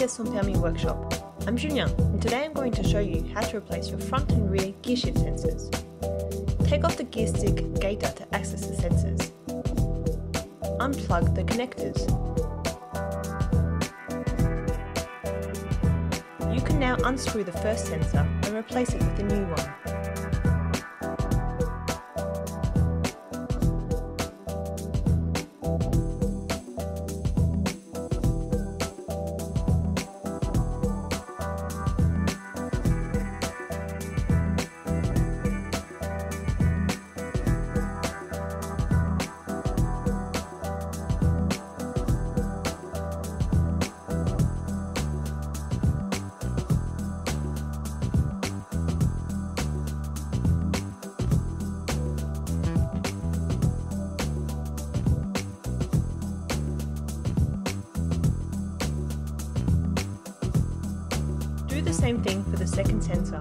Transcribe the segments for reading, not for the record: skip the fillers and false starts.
Piecesanspermis workshop. I'm Julien, and today I'm going to show you how to replace your front and rear gearshift sensors. Take off the gear stick gator to access the sensors. Unplug the connectors. You can now unscrew the first sensor and replace it with a new one. Do the same thing for the second sensor.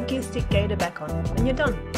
Gear stick gator back on and you're done.